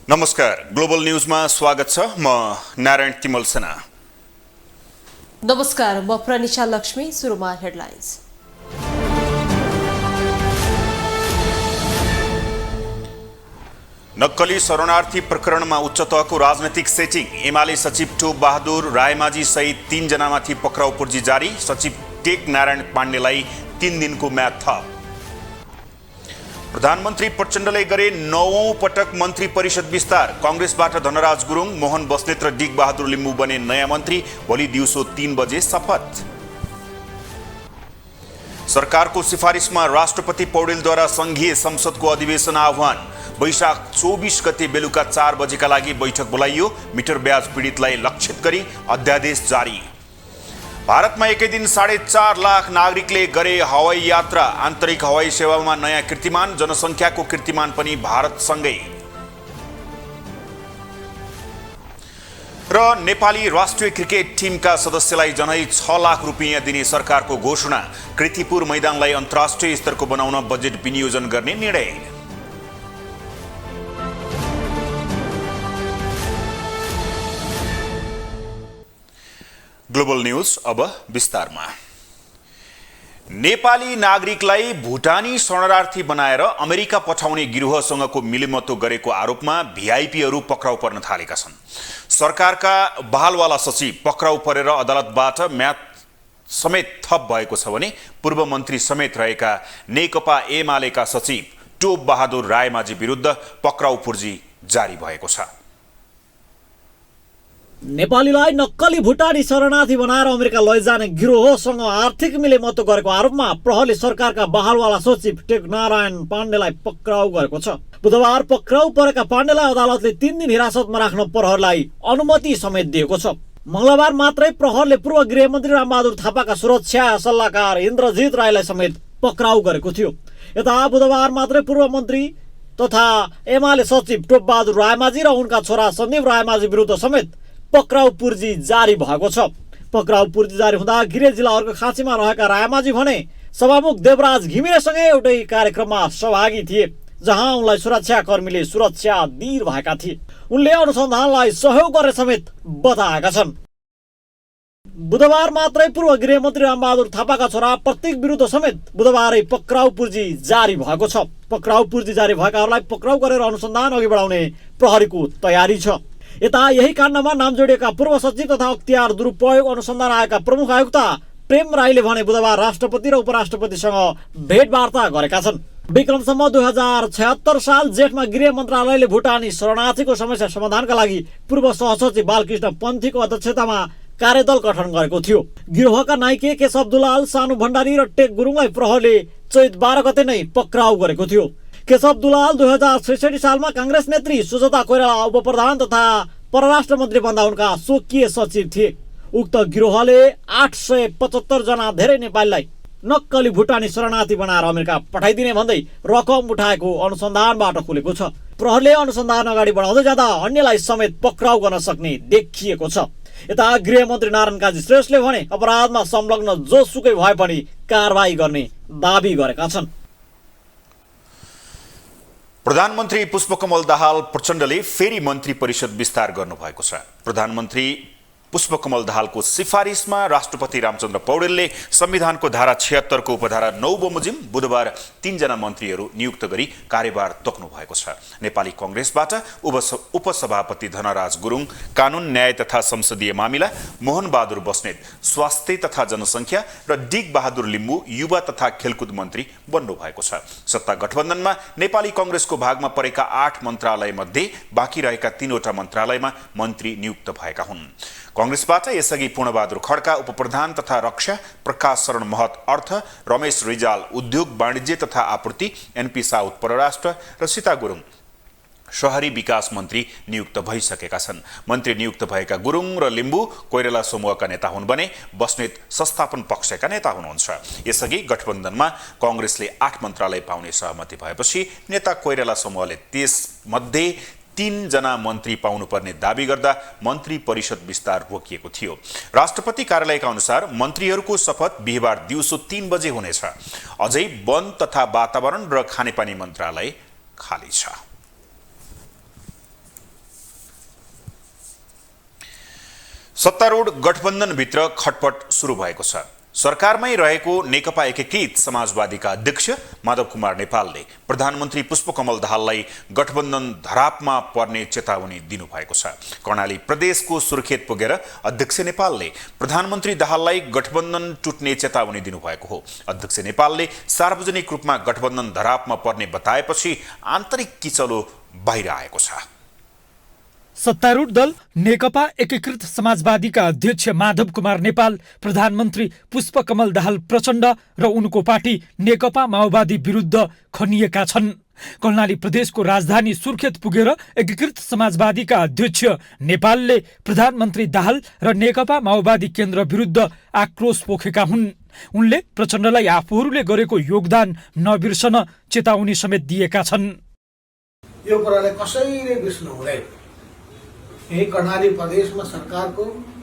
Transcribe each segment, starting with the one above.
नमस्कार, ग्लोबल न्यूजमा स्वागत छ। म नारायण तिमल सेना। नमस्कार, म प्रनिशा लक्ष्मी। सुरुमा हेडलाइन्स। नक्कली शरणार्थी प्रकरणमा उच्च तहको राजनैतिक सेटिङ। एमाले सचिव टोप बहादुर रायमाझी सहित 3 जनामाथि पक्राउ पूर्जी जारी। सचिव टेक नारायण पाण्डेलाई 3 दिनको म्याद थप। प्रधानमन्त्री प्रचण्डले गरे 9औं पटक मन्त्री परिषद विस्तार। कांग्रेसबाट धनराज गुरुङ, मोहन बस्नेत र डिक बहादुर लिम्बू बने नयाँ मन्त्री। भोलि दिउँसो 3 बजे शपथ। सरकारको सिफारिसमा राष्ट्रपति पौडेलद्वारा संघीय संसदको अधिवेशन आह्वान। वैशाख 24 गते बेलुका 4 बजेका लागि बैठक बोलाइयो। मिटर ब्याज पीडितलाई लक्षित गरी अध्यादेश जारी। भारतमा एकै दिन 4.5 लाख नागरिकले गरे हवाई यात्रा। आन्तरिक हवाई सेवामा नयाँ कीर्तिमान। जनसङ्ख्याको कीर्तिमान पनि भारतसँगै। र नेपाली राष्ट्रिय क्रिकेट टिमका सदस्यलाई जनै 6 लाख रुपियाँ दिने सरकारको घोषणा। कृतिपुर मैदानलाई अन्तर्राष्ट्रिय स्तरको बनाउन बजेट विनियोजन गर्ने निर्णय। ग्लोबल न्यूज अब विस्तारमा। नेपाली नागरिकलाई भुटानी शरणार्थी बनाएर अमेरिका पठाउने गिरोहसँगको मिलेमतो गरेको आरोपमा भिआइपीहरू पक्राउ पर्न थालेका छन्। सरकारका बहालवाला सचिव पक्राउ परेर अदालतबाट म्याद समेत थप भएको छ भने पूर्व मन्त्री समेत रहेका नेकपा एमालेका सचिव टोप बहादुर रायमाझी विरुद्ध पक्राउ पूर्जी जारी भएको छ। नेपालीलाई नक्कली भुटानी शरणार्थी बनाएर अमेरिका लैजाने गिरोहसँग आर्थिक मिलेमतो गरेको आरोपमा प्रहरीले सरकारका बहालवाला सचिव टेक नारायण पाण्डेलाई पक्राउ गरेको छ। बुधबार पक्राउ परेका पाण्डेलाई अदालतले 3 दिन हिरासतमा राख्न प्रहरीलाई अनुमति समेत दिएको छ। मंगलबार मात्रै प्रहरीले पूर्व गृहमन्त्री रामबहादुर थापाका सुरक्षा सल्लाहकार इन्द्रजित राईलाई समेत पक्राउ गरेको थियो। यता बुधबार मात्रै पूर्व मन्त्री तथा एमाले सचिव टोप बहादुर रायमाझी र उनका छोरा सन्दीप रायमाझी विरुद्ध समेत पक्राउ पूर्जी जारी भएको छ। पक्राउ पूर्जी जारी हुँदा गिरिजा जिल्लाहरूको खाँचीमा रहेका रायमाझी भने सभामुख देवराज घिमिरेसँगै एउटै कार्यक्रममा सहभागी थिए, जहाँ उनलाई सुरक्षाकर्मीले सुरक्षा दिइरहेका थिए। उनले अनुसन्धानलाई सहयोग गर्ने समेत बताएका छन्। बुधबार मात्रै पूर्व गृहमन्त्री रामबहादुर थापाका छोरा प्रतीक विरुद्ध समेत बुधबारै पक्राउ पूर्जी जारी भएको छ। पक्राउ पूर्जी जारी भएकाहरूलाई पक्राउ गरेर अनुसन्धान अघि बढाउने प्रहरीको तयारी छ। यता यही काण्डमा नाम जोडिएका पूर्व सचिव तथा अख्तियार दुरुपयोग अनुसन्धान आयोगका प्रमुख आयुक्त प्रेम राईले भने बुधबार राष्ट्रपति र उपराष्ट्रपतिसँग भेटवार्ता गरेका छन्। विक्रमसम्म 2076 साल जेठमा गृह मन्त्रालयले भुटानी शरणार्थीको समस्या समाधानका लागि पूर्व सहसचिव बालकृष्ण पन्थीको अध्यक्षतामा कार्यदल गठन गरेको थियो। गिरोहका नाइके केशव दुलाल, सानु भण्डारी र टेक गुरुङलाई प्रहरीले चैत 12 गते नै पक्राउ गरेको थियो। केशव दुलाल 2066 सालमा कांग्रेस नेत्री सुजाता कोइराला उपप्रधान तथा परराष्ट्र मन्त्री बन्दा उनका स्वकीय सचिव थिए। उक्त गिरोहले 875 जना धेरै नेपालीलाई नक्कली भुटानी शरणार्थी बनाएर अमेरिका पठाइदिने भन्दै रकम उठाएको अनुसन्धानबाट खुलेको छ। प्रहरीले अनुसन्धान अगाडि बढाउँदै जाँदा अन्यलाई समेत पक्राउ गर्न सक्ने देखिएको छ। यता गृहमन्त्री नारायण काजी श्रेष्ठले भने अपराधमा संलग्न जोसुकै भए पनि कारबाही गर्ने दाबी गरेका छन्। प्रधानमन्त्री पुष्पकमल दाहाल प्रचण्डले फेरि मन्त्री परिषद विस्तार गर्नुभएको छ। प्रधानमन्त्री पुष्पकमल दाहालको सिफारिसमा राष्ट्रपति रामचन्द्र पौडेलले संविधानको धारा 76 को उपधारा 9 बमोजिम बुधबार 3 जना मन्त्रीहरू नियुक्त गरी कार्यभार तोक्नु भएको छ। नेपाली कांग्रेसबाट उपसभापति धनराज गुरुङ, कानून न्याय तथा संसदीय मामिला मोहन बहादुर बस्नेत, स्वास्थ्य तथा जनसङ्ख्या र डिक बहादुर लिम्बू युवा तथा खेलकुद मन्त्री बन्नु भएको छ। सत्ता गठबन्धनमा नेपाली कांग्रेसको भागमा परेका 8 मन्त्रालय मध्ये बाँकी रहेका 3 वटा मन्त्रालयमा मन्त्री नियुक्त भएका हुन्। कांग्रेसबाट यसअघि पूर्णबहादुर खड्का उपप्रधान तथा रक्षा, प्रकाश शरण महत अर्थ, रमेश रिजाल उद्योग वाणिज्य तथा आपूर्ति, एनपी साउद परराष्ट्र र सीता गुरुङ शहरी विकास मन्त्री नियुक्त भइसकेका छन्। मन्त्री नियुक्त भएका गुरुङ र लिम्बू कोइराला समूहका नेता हुन् भने बस्नेत संस्थापन पक्षका नेता हुनुहुन्छ। यसअघि गठबन्धनमा कांग्रेसले 8 मन्त्रालय पाउने सहमति भएपछि नेता कोइराला समूहले त्यसमध्ये 3 जना मन्त्री पाउनुपर्ने दाबी गर्दा मन्त्री परिषद विस्तार रोकिएको थियो। राष्ट्रपति कार्यालयका अनुसार मन्त्रीहरूको शपथ बिहीबार दिउँसो 3 बजे हुनेछ। अझै वन तथा वातावरण र खानेपानी मन्त्रालय खाली छ। सत्तारूढ गठबन्धनभित्र खटपट सुरु भएको छ। सरकारमै रहेको नेकपा एकीकृत समाजवादीका अध्यक्ष माधव कुमार नेपालले प्रधानमन्त्री पुष्पकमल दाहाललाई गठबन्धन धरापमा पर्ने चेतावनी दिनुभएको छ। कर्णाली प्रदेशको सुर्खेत पुगेर अध्यक्ष नेपालले प्रधानमन्त्री दाहाललाई गठबन्धन टुट्ने चेतावनी दिनुभएको हो। अध्यक्ष नेपालले सार्वजनिक रूपमा गठबन्धन धरापमा पर्ने बताएपछि आन्तरिक किचलो बाहिर आएको छ। सत्तारूढ दल नेकपा एकीकृत समाजवादीका अध्यक्ष माधव कुमार नेपाल प्रधानमन्त्री पुष्पकमल दाहाल प्रचण्ड र उनको पार्टी नेकपा माओवादी विरुद्ध खनिएका छन्। कर्णाली प्रदेशको राजधानी सुर्खेत पुगेर एकीकृत समाजवादीका अध्यक्ष नेपालले प्रधानमन्त्री दाहाल र नेकपा माओवादी केन्द्र विरुद्ध आक्रोश पोखेका हुन्। उनले प्रचण्डलाई आफूहरूले गरेको योगदान नबिर्सन चेतावनी समेत दिएका छन्। यो कुरालाई कसैले बिर्सनु हुँदैन। यही कर्णाली प्रदेशमा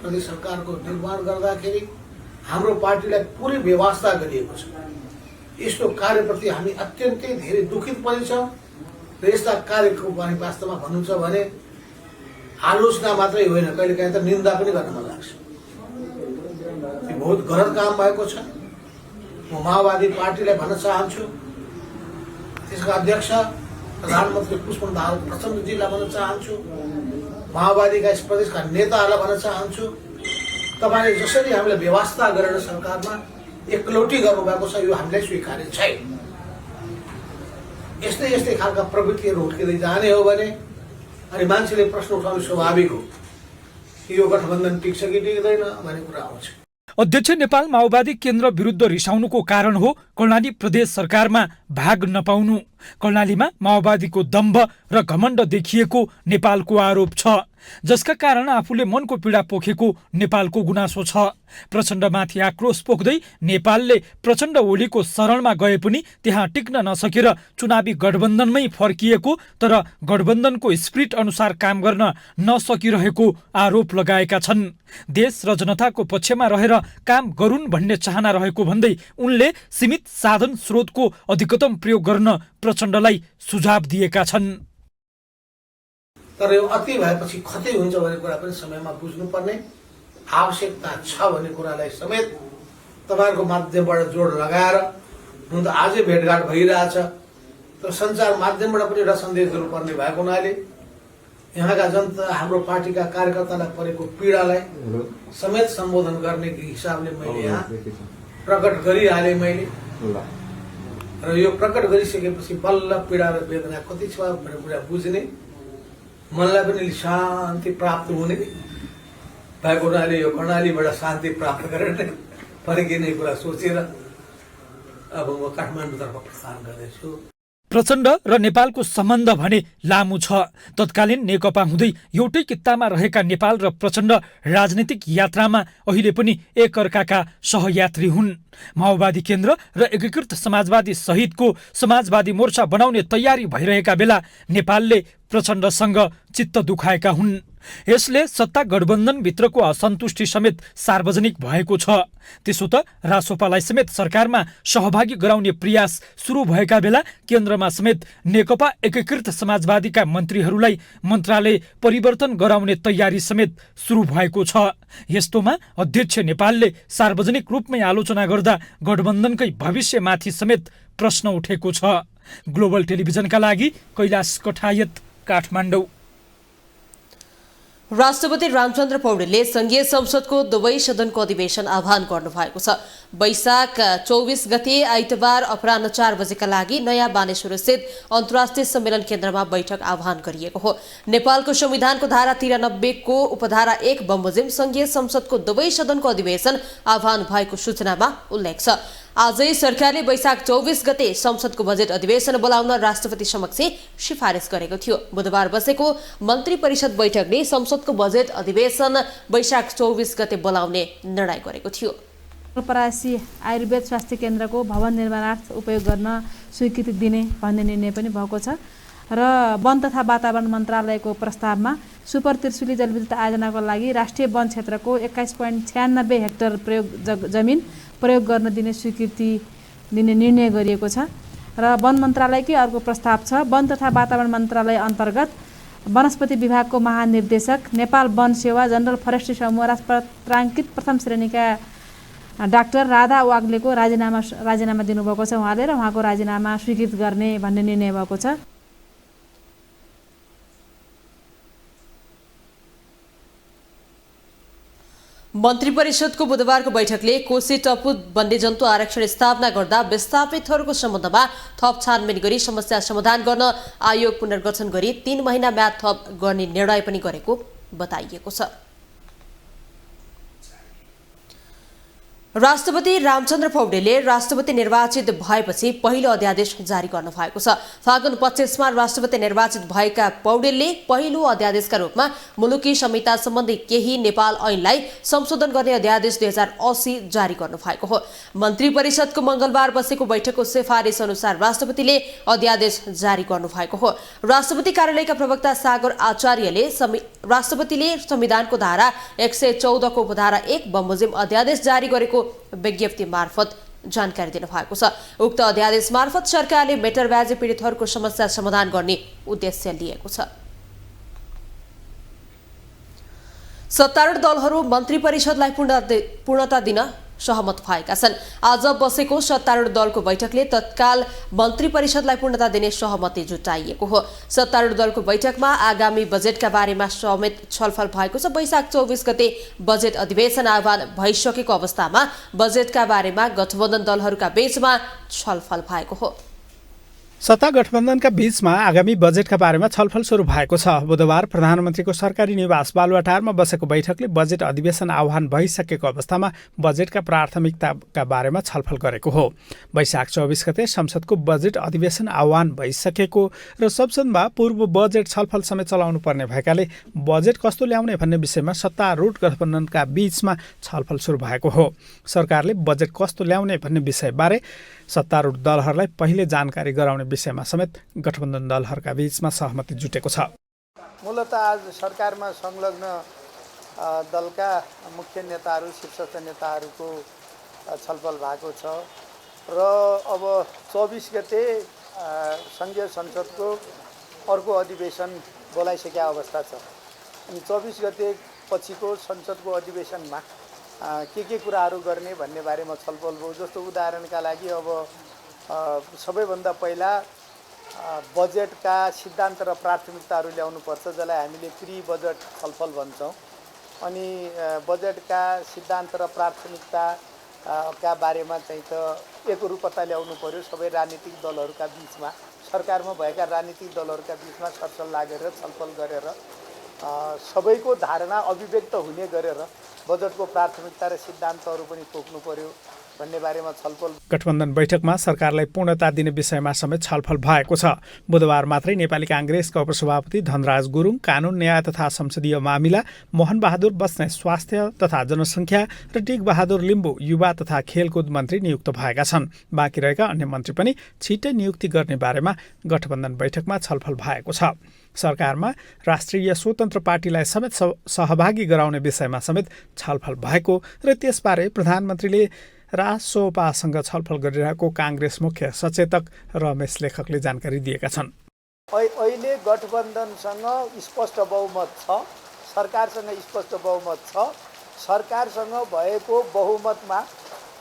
प्रदेश सरकारको निर्माण गर्दाखेरि हाम्रो पार्टीलाई पुरै व्यवस्था गरिएको छ। यस्तो कार्यप्रति हामी अत्यन्तै धेरै दुखित पनि छौँ र यस्ता कार्यको बारे वास्तवमा भन्नु छ भने आलोचना मात्रै होइन, कहिलेकाहीँ त निन्दा पनि गर्न मन लाग्छ। यो बहुत गलत काम भएको छ। म माओवादी पार्टीलाई भन्न चाहन्छु, त्यसका अध्यक्ष प्रधानमन्त्री पुष्पकमल दाहाल प्रचण्डजीलाई भन्न चाहन्छु, माओवादीका यस प्रदेशका नेताहरूलाई भन्न चाहन्छु, तपाईँले जसरी हामीलाई व्यवस्था गरेर सरकारमा एकलौटी गर्नुभएको छ, यो हामीलाई स्वीकार्य छैन। यस्तै यस्तै खालका प्रवृत्तिहरू हुर्किँदै जाने हो भने अनि मान्छेले प्रश्न उठाउनु स्वाभाविक हो कि यो गठबन्धन टिक्छ कि टिक्दैन भन्ने कुरा आउँछ। अध्यक्ष नेपाल माओवादी केन्द्र विरुद्ध रिसाउनुको कारण हो कर्णाली प्रदेश सरकारमा भाग नपाउनु। कर्णालीमा माओवादीको दम्भ र घमण्ड देखिएको नेपालको आरोप छ, जसका कारण आफूले मनको पीडा पोखेको नेपालको गुनासो छ। प्रचण्डमाथि आक्रोश पोख्दै नेपालले प्रचण्ड ओलीको शरणमा गए पनि त्यहाँ टिक्न नसकेर चुनावी गठबन्धनमै फर्किएको तर गठबन्धनको स्क्रिप्ट अनुसार काम गर्न नसकिरहेको आरोप लगाएका छन्। देश र जनताको पक्षमा रहेर काम गरून् भन्ने चाहना रहेको भन्दै उनले सीमित साधन स्रोतको अधिकतम प्रयोग गर्न प्रचण्डलाई सुझाव दिएका छन्। तर यो अति भएपछि खतै हुन्छ भन्ने कुरा पनि समयमा बुझ्नुपर्ने आवश्यकता छ भन्ने कुरालाई समेत तपाईँहरूको माध्यमबाट जोड लगाएर हुन त आजै भेटघाट भइरहेछ, तर सञ्चार माध्यमबाट पनि एउटा सन्देश दिनुपर्ने भएको हुनाले यहाँका जनता हाम्रो पार्टीका कार्यकर्तालाई परेको पीडालाई समेत सम्बोधन गर्ने हिसाबले मैले यहाँ प्रकट गरिहालेँ मैले। र यो प्रकट गरिसकेपछि बल्ल पीडा र वेदना कति छ भन्ने कुरा बुझ्ने, मनलाई पनि शान्ति प्राप्त हुने भएको हुनाले यो कर्णालीबाट शान्ति प्राप्त गरेर फर्किने कुरा सोचेर अब म काठमाडौँतर्फ प्रस्थान गर्दैछु। प्रचण्ड र नेपालको सम्बन्ध भने लामो छ। तत्कालीन नेकपा हुँदै एउटै कित्तामा रहेका नेपाल र प्रचण्ड राजनीतिक यात्रामा अहिले पनि एकअर्काका सहयात्री हुन्। माओवादी केन्द्र र एकीकृत समाजवादी सहितको समाजवादी मोर्चा बनाउने तयारी भइरहेका बेला नेपालले प्रचण्डसँग चित्त दुखाएका हुन्। यसले सत्ता गठबन्धनभित्रको असन्तुष्टि समेत सार्वजनिक भएको छ। त्यसो त रासोपालाई समेत सरकारमा सहभागी गराउने प्रयास सुरु भएका बेला केन्द्रमा समेत नेकपा एकीकृत समाजवादीका मन्त्रीहरूलाई मन्त्रालय परिवर्तन गराउने तयारी समेत सुरु भएको छ। यस्तोमा अध्यक्ष नेपालले सार्वजनिक रूपमै आलोचना गर्दा गठबन्धनकै भविष्यमाथि समेत प्रश्न उठेको छ। ग्लोबल टेलिभिजनका लागि कैलाश कठायत, काठमाडौँ। राष्ट्रपति रामचन्द्र पौडेलले संघीय संसदको दुवै सदनको अधिवेशन आह्वान गर्नुभएको छ। वैशाख 24 गते आइतबार अपराह्न 4 बजेका लागि नयाँ बानेश्वर स्थित अन्तर्राष्ट्रिय सम्मेलन केन्द्रमा बैठक आह्वान गरिएको हो। नेपालको संविधानको धारा 93 को उपधारा 1 बमोजिम संघीय संसदको दुवै सदनको अधिवेशन आह्वान भएको सूचनामा उल्लेख छ। आजै सरकारले वैशाख 24 गते संसदको बजेट अधिवेशन बोलाउन राष्ट्रपति समक्ष सिफारिस गरेको थियो। बुधबार बसेको मन्त्री परिषद बैठकले संसदको बजेट अधिवेशन वैशाख 24 गते बोलाउने निर्णय गरेको थियो। परासी आयुर्वेद स्वास्थ्य केन्द्रको भवन निर्माणार्थ उपयोग गर्न स्वीकृति दिने भन्ने निर्णय पनि भएको छ र वन तथा वातावरण मन्त्रालयको प्रस्तावमा सुपर त्रिशुली जलविद्युत आयोजनाको लागि राष्ट्रिय वन क्षेत्रको 21.96 हेक्टर जमिन प्रयोग गर्न दिने स्वीकृति दिने निर्णय गरिएको छ र वन मन्त्रालयकै अर्को प्रस्ताव छ। वन तथा वातावरण मन्त्रालय अन्तर्गत वनस्पति विभागको महानिर्देशक, नेपाल वन सेवा, जनरल फरेस्ट्री समूह राजपत्राङ्कित प्रथम श्रेणीका डाक्टर राधा वाग्लेको राजीनामा दिनुभएको छ उहाँले, र उहाँको राजीनामा स्वीकृत गर्ने भन्ने निर्णय भएको छ। मन्त्री परिषदको बुधबारको बैठकले कोशी टप्पु वन्यजन्तु आरक्षण स्थापना गर्दा विस्थापितहरूको सम्बन्धमा थप छानबिन गरी समस्या समाधान गर्न आयोग पुनर्गठन गरी 3 महिना म्याद थप गर्ने निर्णय पनि गरेको बताइएको छ। राष्ट्रपति रामचन्द्र पौडेलले राष्ट्रपति निर्वाचित भएपछि पहिलो अध्यादेश जारी गर्नु भएको छ। फागुन 25मा राष्ट्रपति निर्वाचित भएका पौडेलले पहिलो अध्यादेशका रूपमा मुलुकी संहिता सम्बन्धी केही नेपाल ऐनलाई संशोधन गर्ने अध्यादेश 2080 जारी गर्नु भएको हो। मन्त्री परिषदको मंगलबार बसेको बैठकको सिफारिस अनुसार राष्ट्रपतिले अध्यादेश जारी गर्नु भएको हो। राष्ट्रपति कार्यालयका प्रवक्ता सागर आचार्यले राष्ट्रपतिले संविधानको धारा 114 को उपधारा 1 बमोजिम अध्यादेश जारी गरेको विज्ञप्ति मार्फत जानकारी दिनु भएको छ। उक्त अध्यादेश मार्फत सरकारले मेटरब्याजी पीडितहरूको समस्या समाधान गर्ने उद्देश्य लिएको छ। सत्तारूढ दलहरू मन्त्री परिषदलाई पूर्णता दिन सहमत भएका छन्। आज बसेको सत्तारूढ दलको बैठकले तत्काल मन्त्री परिषदलाई पूर्णता दिने सहमति जुटाइएको हो। सत्तारूढ दलको बैठकमा आगामी बजेटका बारेमा समेत छलफल भएको छ। वैशाख 24 गते बजेट अधिवेशन आह्वान भइसकेको अवस्थामा बजेटका बारेमा गठबन्धन दलहरूका बीचमा छलफल भएको हो। सत्ता गठबन्धनका बीचमा आगामी बजेटका बारेमा छलफल सुरु भएको छ। बुधबार प्रधानमन्त्रीको सरकारी निवास बालुवाटारमा बसेको बैठकले बजेट अधिवेशन आह्वान भइसकेको अवस्थामा बजेटका प्राथमिकताका बारेमा छलफल गरेको हो। वैशाख 24 गते संसदको बजेट अधिवेशन आह्वान भइसकेको र संसदमा पूर्व बजेट छलफल समेत चलाउनु पर्ने भएकाले बजेट कस्तो ल्याउने भन्ने विषयमा सत्तारूढ गठबन्धनका बीचमा छलफल सुरु भएको हो। सरकारले बजेट कस्तो ल्याउने भन्ने विषयबारे सत्तारूढ दलहरूलाई पहिले जानकारी गराउने विषयमा समेत गठबन्धन दलहरूका बीचमा सहमति जुटेको छ। मूलतः आज सरकारमा संलग्न दलका मुख्य नेताहरू, शीर्षस्थ नेताहरूको छलफल भएको छ र अब 24 गते संघीय संसदको अर्को अधिवेशन बोलाइसकेका अवस्था छ। अनि 24 गते पछिको संसदको अधिवेशनमा के कुराहरू गर्ने भन्ने बारेमा छलफल भयो। जस्तो उदाहरणका लागि अब सबैभन्दा पहिला बजेटका सिद्धान्त र प्राथमिकताहरू ल्याउनुपर्छ, जसलाई हामीले प्री बजेट छलफल भन्छौँ। अनि बजेटका सिद्धान्त र प्राथमिकताका बारेमा चाहिँ त एकरूपता ल्याउनु पर्यो। सबै राजनीतिक दलहरूका बीचमा, सरकारमा भएका राजनीतिक दलहरूका बीचमा सरसल्लाह गरेर छलफल गरेर सबैको धारणा अभिव्यक्त हुने गरेर बजेटको प्राथमिकता र सिद्धान्तहरू पनि तोक्नु पर्यो भन्ने बारेमा छलफल। गठबन्धन बैठकमा सरकारलाई पूर्णता दिने विषयमा समेत छलफल भएको छ। बुधबार मात्रै नेपाली काङ्ग्रेसका उपसभापति धनराज गुरुङ, कानुन न्याय तथा संसदीय मामिला, मोहन बहादुर बस्नेत स्वास्थ्य तथा जनसङ्ख्या र टेक बहादुर लिम्बू युवा तथा खेलकुद मन्त्री नियुक्त भएका छन्। बाँकी रहेका अन्य मन्त्री पनि छिट्टै नियुक्ति गर्ने बारेमा गठबन्धन बैठकमा छलफल भएको छ। सरकारमा राष्ट्रिय स्वतन्त्र पार्टीलाई समेत सहभागी गराउने विषयमा समेत छलफल भएको र त्यसबारे प्रधानमन्त्रीले रासोपासँग छलफल गरिरहेको काङ्ग्रेस मुख्य सचेतक रमेश लेखकले जानकारी दिएका छन्। अहिले गठबन्धनसँग स्पष्ट बहुमत छ, सरकारसँग स्पष्ट बहुमत छ। सरकारसँग भएको बहुमतमा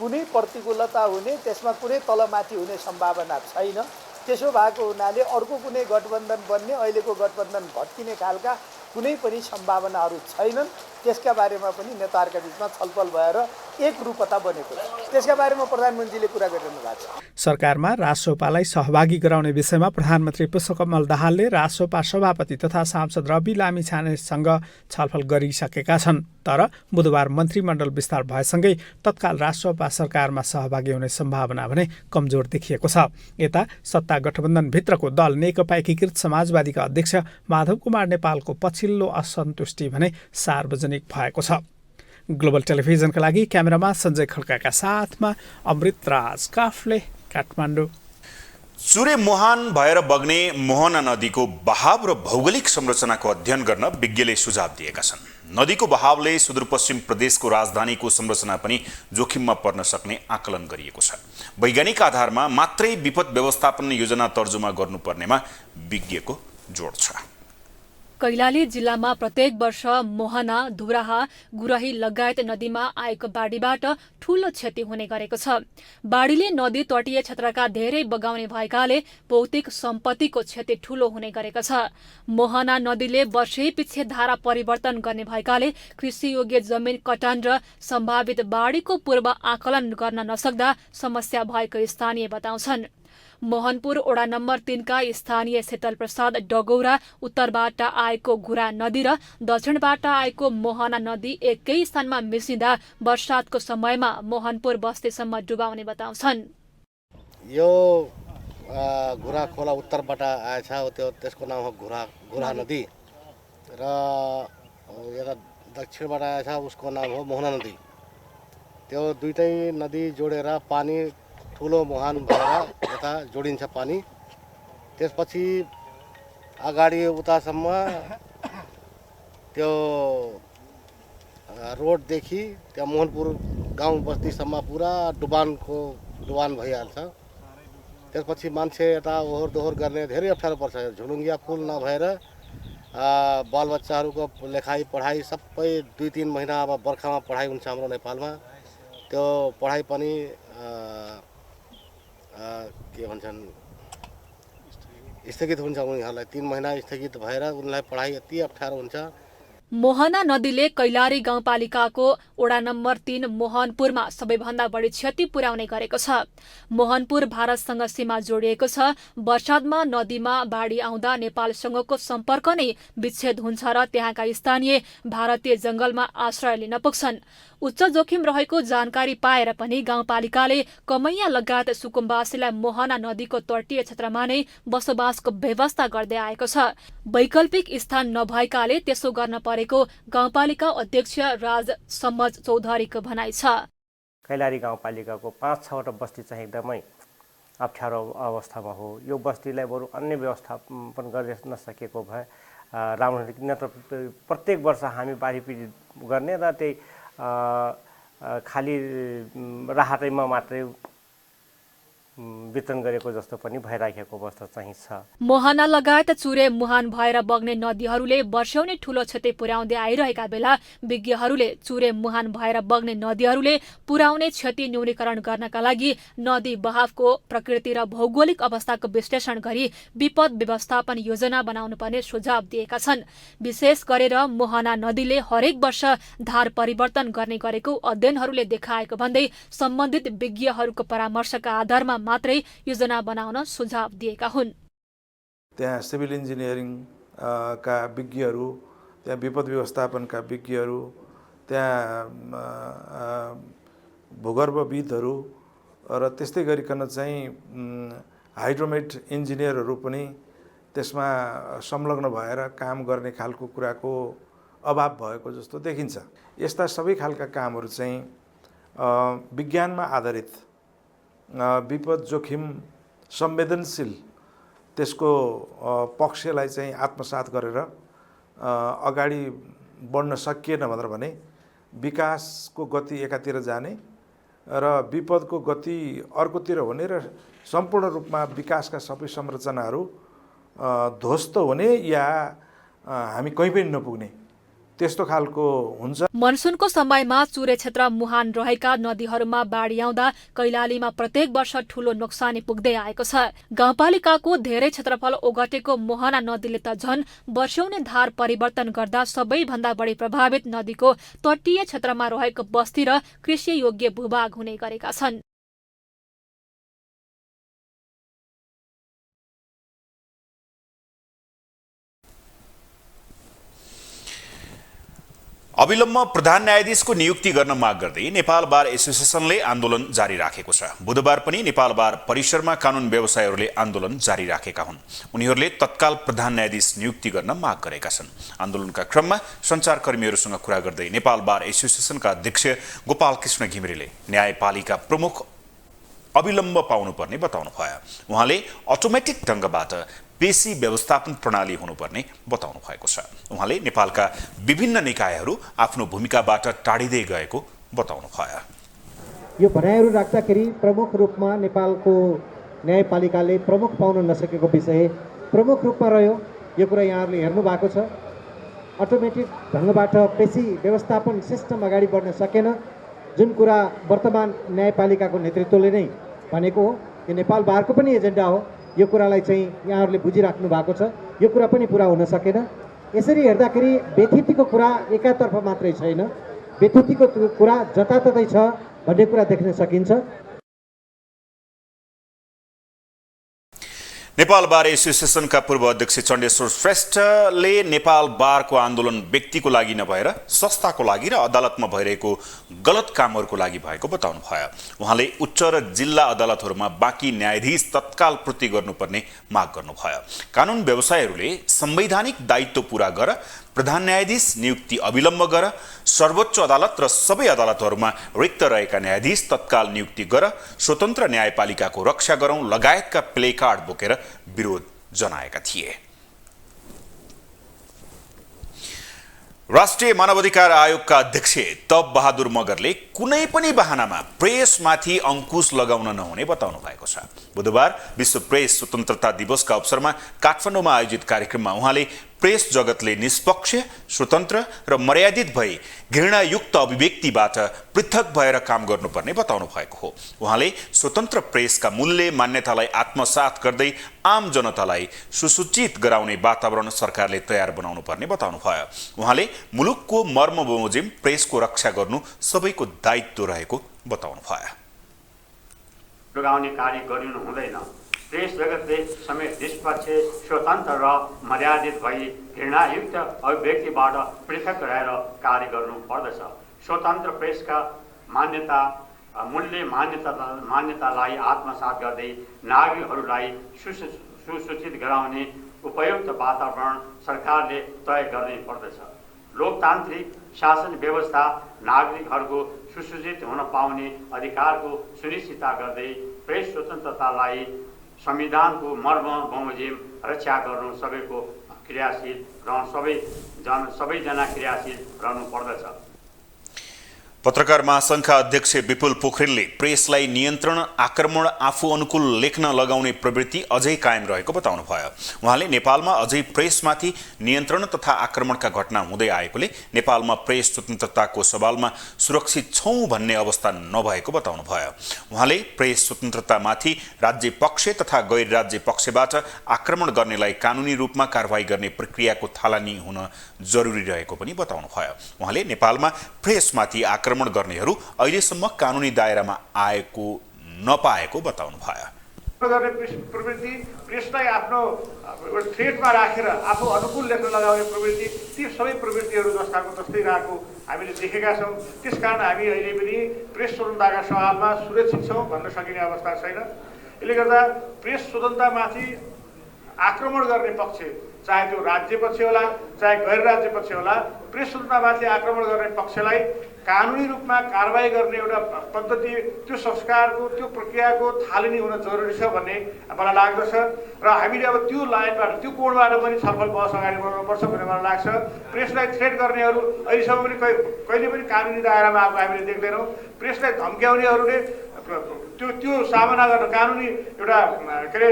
कुनै प्रतिकूलता हुने, त्यसमा कुनै तलमाथि हुने सम्भावना छैन। त्यसो भएको हुनाले अर्को कुनै गठबन्धन बन्ने, अहिलेको गठबन्धन भत्किने खालका कुनै पनि सम्भावनाहरू छैनन्। त्यसका बारेमा पनि नेताहरूका बीचमा छलफल भएर एकरूपता बनेको छ। त्यसका बारेमा प्रधानमन्त्रीले कुरा गरिरहनु भएको छ। सरकारमा रासोपालाई सहभागी गराउने विषयमा प्रधानमन्त्री पुष्पकमल दाहालले रासोपा सभापति तथा सांसद रवि लामिछानेसँग छलफल गरिसकेका छन्। तर बुधबार मन्त्रीमण्डल विस्तार भएसँगै तत्काल रासोपा सरकारमा सहभागी हुने सम्भावना भने कमजोर देखिएको छ। यता सत्ता गठबन्धनभित्रको दल नेकपा एकीकृत समाजवादीका अध्यक्ष माधव कुमार नेपालको पछिल्लो असन्तुष्टि भने सार्वजनिक भएको छ। ग्लोबल टेलिभिजनका लागि क्यामेरामा सञ्जय खड्काका साथमा अमृत राज काफले, काठमाडौँ। चुरे मुहान भएर बग्ने मोहना नदीको बहाव र भौगोलिक संरचनाको अध्ययन गर्न विज्ञले सुझाव दिएका छन्। नदीको बहावले सुदूरपश्चिम प्रदेशको राजधानीको संरचना पनि जोखिममा पर्न सक्ने आकलन गरिएको छ। वैज्ञानिक आधारमा मात्रै विपद व्यवस्थापन योजना तर्जुमा गर्नुपर्नेमा विज्ञको जोड छ। कैलाली जिल्लामा प्रत्येक वर्ष मोहना, धुराहा, गुराही लगायत नदीमा आएको बाढीबाट ठूलो क्षति हुने गरेको छ। बाढीले नदी तटीय क्षेत्रका धेरै बगाउने भएकाले भौतिक सम्पत्तिको क्षति ठूलो हुने गरेको छ। मोहना नदीले वर्षैपिच्छे धारा परिवर्तन गर्ने भएकाले कृषियोग्य जमिन कटान र सम्भावित बाढीको पूर्व आकलन गर्न नसक्दा समस्या भएको स्थानीय बताउँछन्। मोहनपुर वडा नम्बर 3 का स्थानीय शीतल प्रसाद डगौरा उत्तरबाट आएको घुरा नदी र दक्षिणबाट आएको मोहना नदी एकै स्थानमा मिसिँदा वर्षातको समयमा मोहनपुर बस्तीसम्म डुबाउने बताउँछन्। यो घुरा खोला उत्तरबाट आएछ, त्यसको नाम हो घुरा नदी र यता दक्षिणबाट आएछ, उसको नाम हो मोहना नदी। त्यो दुईटै नदी जोडेर पानी ठुलो मुहान भएर यता जोडिन्छ पानी। त्यसपछि अगाडि उतासम्म त्यो रोडदेखि त्यहाँ मोहनपुर गाउँ बस्तीसम्म पुरा डुबान भइहाल्छ। त्यसपछि मान्छे यता ओहोर दोहोर गर्ने धेरै अप्ठ्यारो पर्छ। झुलुङ्गिया पुल नभएर बालबच्चाहरूको लेखाइ पढाइ सबै 2-3 महिना अब बर्खामा पढाइ हुन्छ हाम्रो नेपालमा। त्यो पढाइ पनि के भन्छन् स्थगित हुन्छ। उनीहरूलाई 3 महिना स्थगित भएर उनीहरूलाई पढाइ यति अप्ठ्यारो हुन्छ। मोहना नदीले कैलाली गाउँपालिकाको वडा नम्बर 3 मोहनपुरमा सबैभन्दा बढी क्षति पुर्याउने गरेको छ। मोहनपुर भारतसँग सीमा जोडिएको छ। वर्षातमा नदीमा बाढी आउँदा नेपालसँगको सम्पर्क नै विच्छेद हुन्छ र त्यहाँका स्थानीय भारतीय जंगलमा आश्रय लिन पुग्छन्। उच्च जोखिम रहेको जानकारी पाएर पनि गाउँपालिकाले कमैया लगायत सुकुम्बासीलाई मोहना नदीको तटीय क्षेत्रमा नै बसोबासको व्यवस्था गर्दै आएको छ। वैकल्पिक स्थान नभएकाले त्यसो गर्न परेको गाउँपालिका अध्यक्ष राज सम्मज चौधरीको भनाइ छ। कैलाली गाउँपालिकाको 5-6वटा बस्ती चाहिँ एकदमै अप्ठ्यारो अवस्थामा हो। यो बस्तीलाई बरु अन्य व्यवस्थापन गर्न नसकेको भए राम्रो हुन्थ्यो। किन त प्रत्येक वर्ष हामी बाढी पीडित गर्ने र त्यही खाली राहतैमा मात्रै वितरण गरेको जस्तो पनि भइराखेको अवस्था चाहिँ छ। मोहना लगायत चुरे मुहान भएर बग्ने नदीहरूले वर्षौनी ठूलो क्षति पुर्याउँदै आइरहेका बेला विज्ञहरूले चुरे मुहान भएर बग्ने नदीहरूले पुर्याउने क्षति न्यूनीकरण गर्नका लागि नदी बहावको प्रकृति र भौगोलिक अवस्थाको विश्लेषण गरी विपद व्यवस्थापन योजना बनाउनु पर्ने सुझाव दिएका छन्। विशेष गरेर मोहना नदीले हरेक वर्ष धार परिवर्तन गर्ने गरेको अध्ययनहरूले देखाएको भन्दै सम्बन्धित विज्ञहरूको परामर्शका आधारमा मात्रै योजना बनाउन सुझाव दिएका हुन्। त्यहाँ सिभिल इन्जिनियरिङ का विज्ञहरू, त्यहाँ विपद व्यवस्थापनका विज्ञहरू, त्यहाँ भूगर्भविदहरू र त्यस्तै गरिकन चाहिँ हाइड्रोमेट इन्जिनियरहरू पनि त्यसमा संलग्न भएर काम गर्ने खालको कुराको अभाव भएको जस्तो देखिन्छ। यस्ता सबै खालका कामहरू चाहिँ विज्ञानमा आधारित विपद जोखिम संवेदनशील त्यसको पक्षलाई चाहिँ आत्मसात गरेर अगाडि बढ्न सकिएन भनेर भने विकासको गति एकातिर जाने र विपदको गति अर्कोतिर हुने र सम्पूर्ण रूपमा विकासका सबै संरचनाहरू ध्वस्त हुने या हामी कहीँ पनि नपुग्ने त्यस्तो खालको हुन्छ। मनसुनको समयमा चुरे क्षेत्र मुहान रहेका नदीहरूमा बाढी आउँदा कैलालीमा प्रत्येक वर्ष ठूलो नोक्सानी पुग्दै आएको छ। गाउँपालिकाको धेरै क्षेत्रफल ओगटेको मोहना नदीले त झन् वर्षौनी धार परिवर्तन गर्दा सबैभन्दा बढी प्रभावित नदीको तटीय क्षेत्रमा रहेको बस्ती र कृषि योग्य भूभाग हुने गरेका छन्। अविलम्ब प्रधान न्यायाधीशको नियुक्ति गर्न माग गर्दै नेपाल बार एसोसिएसनले आन्दोलन जारी राखेको छ। बुधबार पनि नेपाल बार परिसरमा कानून व्यवसायीहरूले आन्दोलन जारी राखेका हुन्। उनीहरूले तत्काल प्रधान न्यायाधीश नियुक्ति गर्न माग गरेका छन्। आन्दोलनका क्रममा सञ्चारकर्मीहरूसँग कुरा गर्दै नेपाल बार एसोसिएसनका अध्यक्ष गोपाल कृष्ण घिमिरेले न्यायपालिका प्रमुख अविलम्ब पाउनुपर्ने बताउनुभयो। उहाँले अटोमेटिक ढङ्गबाट पेशी व्यवस्थापन प्रणाली हुनुपर्ने बताउनु भएको छ। उहाँले नेपालका विभिन्न निकायहरू आफ्नो भूमिकाबाट टाढिँदै गएको बताउनु भयो। यो भनाइहरू राख्दाखेरि प्रमुख रूपमा नेपालको न्यायपालिकाले प्रमुख पाउन नसकेको विषय प्रमुख रूपमा रह्यो। यो कुरा यहाँहरूले हेर्नु भएको छ। अटोमेटिक ढङ्गबाट पेशी व्यवस्थापन सिस्टम अगाडि बढ्न सकेन, जुन कुरा वर्तमान न्यायपालिकाको नेतृत्वले नै भनेको हो। यो नेपाल बारको पनि एजेन्डा हो। यो कुरालाई चाहिँ यहाँहरूले बुझिराख्नु भएको छ। यो कुरा पनि पुरा हुन सकेन। यसरी हेर्दाखेरि व्यथितिको कुरा एकातर्फ मात्रै छैन, व्यथितिको कुरा जताततै छ भन्ने कुरा देख्न सकिन्छ। नेपाल बार एसोसिएसनका पूर्व अध्यक्ष चण्डेश्वर श्रेष्ठले नेपाल बारको आन्दोलन व्यक्तिको लागि नभएर संस्थाको लागि र अदालतमा भइरहेको गलत कामहरूको लागि भएको बताउनु भयो। उहाँले उच्च र जिल्ला अदालतहरूमा बाँकी न्यायाधीश तत्काल पूर्ति गर्नुपर्ने माग गर्नुभयो। कानुन व्यवसायीहरूले संवैधानिक दायित्व पूरा गर, प्रधान न्यायाधीश नियुक्ति अविलम्ब गर, सर्वोच्च अदालत र सबै अदालतहरूमा रिक्त रहेका न्यायाधीश तत्काल नियुक्ति गर, स्वतन्त्र न्यायपालिकाको रक्षा गरौं लगायतका प्लेकार्ड बोकेर विरोध जनाएका थिए। राष्ट्रिय मानवाधिकार आयोगका अध्यक्ष तप बहादुर मगरले कुनै पनि बहानामा प्रेसमाथि अंकुश लगाउन नहुने बताउनु भएको छ। बुधबार विश्व प्रेस स्वतन्त्रता दिवसका अवसरमा काठमाडौँमा आयोजित कार्यक्रममा उहाँले प्रेस जगतले निष्पक्ष, स्वतन्त्र र मर्यादित भई घृणायुक्त अभिव्यक्तिबाट पृथक भएर काम गर्नुपर्ने बताउनु भएको हो। उहाँले स्वतन्त्र प्रेसका मूल्य मान्यतालाई आत्मसात गर्दै आम जनतालाई सुसूचित गराउने वातावरण सरकारले तयार बनाउनु पर्ने बताउनु भयो। उहाँले मुलुकको मर्म बमोजिम प्रेसको रक्षा गर्नु सबैको दायित्व रहेको बताउनु भयो। लगाउने कार्य गरिनु हुँदैन। प्रेस जगतले समेत निष्पक्ष, स्वतन्त्र र मर्यादित भई घृणायुक्त अभिव्यक्तिबाट पृथक रहेर कार्य गर्नु पर्दछ। स्वतन्त्र प्रेसका मूल्य मान्यतालाई आत्मसात गर्दै नागरिकहरूलाई सुसूचित गराउने उपयुक्त वातावरण सरकारले तय गर्नै पर्दछ। लोकतान्त्रिक शासन व्यवस्था नागरिकहरूको सुसूचित हुन पाउने अधिकारको सुनिश्चितता गर्दै प्रेस स्वतन्त्रतालाई संविधानको मर्म बमोजिम रक्षा गर्नु सबैको क्रियाशील रहनु सबैजना क्रियाशील रहनु पर्दछ। पत्रकार महासंघका अध्यक्ष विपुल पोखरेलले प्रेसलाई नियन्त्रण, आक्रमण, आफू अनुकूल लेख्न लगाउने प्रवृत्ति अझै कायम रहेको बताउनु भयो। उहाँले नेपालमा अझै प्रेसमाथि नियन्त्रण तथा आक्रमणका घटना हुँदै आएकोले नेपालमा प्रेस स्वतन्त्रताको सवालमा सुरक्षित छौं भन्ने अवस्था नभएको बताउनु भयो। उहाँले प्रेस स्वतन्त्रतामाथि राज्य पक्ष तथा गैर राज्य पक्षबाट आक्रमण गर्नेलाई कानुनी रूपमा कारबाही गर्ने प्रक्रियाको थालनी हुन जरुरी रहेको पनि बताउनु भयो। उहाँले नेपालमा प्रेसमाथि आक्रमण गर्नेहरू अहिलेसम्म कानुनी दायरामा आएको नपाएको बताउनु भयो। गर्ने प्रवृत्ति, प्रेसलाई आफ्नो थ्रेटमा राखेर आफू अनुकूल लेख्न लगाउने प्रवृत्ति, ती सबै प्रवृत्तिहरू जस्ताको तस्तै रहेको हामीले देखेका छौँ। त्यसकारण हामी अहिले पनि प्रेस स्वतन्त्रताका सवालमा सुरक्षित छौँ भन्न सकिने अवस्था छैन। यसले गर्दा प्रेस स्वतन्त्रतामाथि आक्रमण गर्ने पक्ष, चाहे त्यो राज्य पक्ष होला चाहे गैर राज्य पक्ष होला, प्रेस स्वतन्त्रतामाथि आक्रमण गर्ने पक्षलाई कानुनी रूपमा कारबाही गर्ने एउटा पद्धति, त्यो संस्कारको, त्यो प्रक्रियाको थालनी हुन जरुरी छ भन्ने मलाई लाग्दछ। र हामीले अब त्यो लाइनबाट, त्यो कोणबाट पनि छलफल बहस अगाडि बढाउनुपर्छ भन्ने मलाई लाग्छ। प्रेसलाई थ्रेट गर्नेहरू अहिलेसम्म पनि कहिले पनि कानुनी दायरामा आएको हामीले देख्दैनौँ। प्रेसलाई धम्क्याउनेहरूले त्यो सामना गर्न, कानुनी एउटा के अरे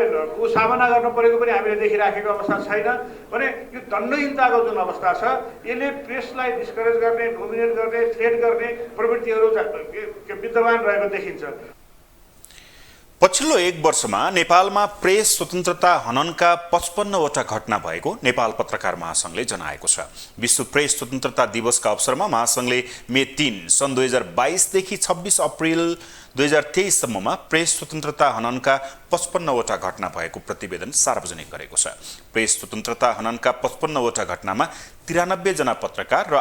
सामना गर्न परेको पनि हामीले देखिराखेको अवस्था छैन भने यो दण्डहीनताको जुन अवस्था छ, यसले प्रेसलाई डिस्करेज गर्ने, डोमिनेट गर्ने, थ्रेट गर्ने प्रवृत्तिहरू विद्यमान रहेको देखिन्छ। पछिल्लो एक वर्षमा नेपालमा प्रेस स्वतन्त्रता हननका 55वटा घटना भएको नेपाल पत्रकार महासंघले जनाएको छ। विश्व प्रेस स्वतन्त्रता दिवसका अवसरमा महासंघले मे 3 सन् 2022 देखि 26 अप्रिल 2023 सम्ममा प्रेस स्वतन्त्रता हननका 55वटा घटना भएको प्रतिवेदन सार्वजनिक गरेको छ। प्रेस स्वतन्त्रता हननका 55वटा घटनामा 93 जना पत्रकार र